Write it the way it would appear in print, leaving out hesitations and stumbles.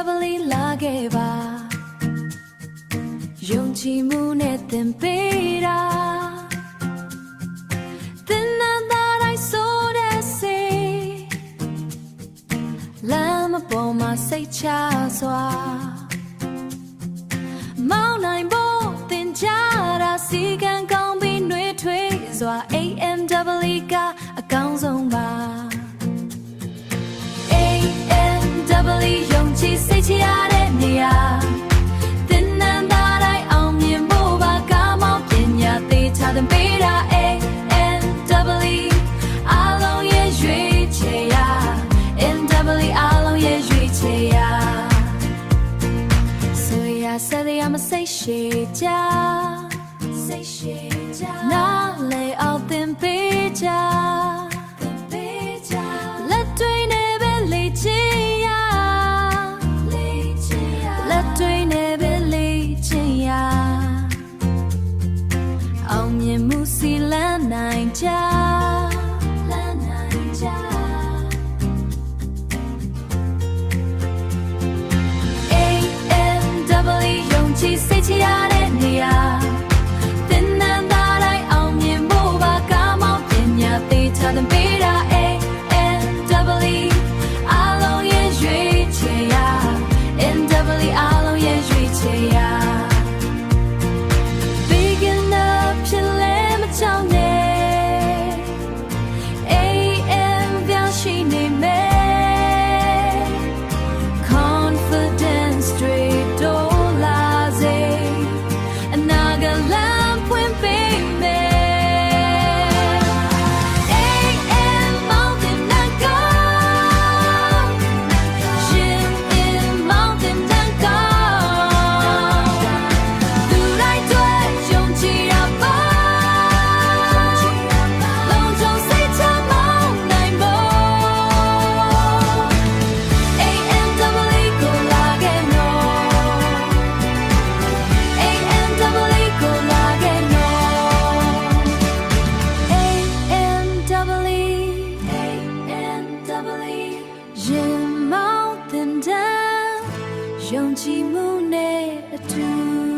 doubly လာခဲ့ပါယုံကြည်မှုနဲ့သင်ပေးတာသင်နာတာတိုင်းဆိုတဲ့စေလမ်းမပေါ်မှာစိတ်ချစွာမောင်းနိုင်ဖို့သင်ကြတာစီကံကောင်းပြီးနှွေးထွေးစွာ AMW ကအကောင်းဆုံးပါယုံကြည်စိတ်ချရတဲ့နေရာသင်နန်းသားတိုင်းအောင်မြင်ဖို့ပါကားမောင်းပညာသေးချသင်ပေးတာ ANW အားလုံးရဲ့ရွေးချယ်ရာ NW အားလုံးရဲ့ရွေးချယ်ရာဆိုရဆက်ရမစိတ်ရှိကြနားလေအောင်သင်ပေးကြလက်တွေနဲ့ပဲလေ့ကျင့်အောင်မြင်မှုစီလန်းနိုင်ကြAMW ယုံကြည်စိတ်ချရတဲ့နေရာသင်နန်းသားတိုင်းအောင်မြင်ဖို့ပါကားမောင်းပညာသေးချသင်ပေးတာ AMW အားလုံးရဲ့ရွေးချယ်ရာ NW အားလုံးရဲ့ရွေးချယ်ရာကြောင့်နေAM ပြောင်းရှိနေမယ် Confidence Street တို့လာစေအနာဂတ်လမ်းဖွင့်ပေးမယ် AM Mountain and Go Gym in Mountain and Go သူတိုင်းတွေ့ယုံကြည်ရပါရင်မောင်းတင်တဲ့ယုံကြည်မှုနဲ့အတူ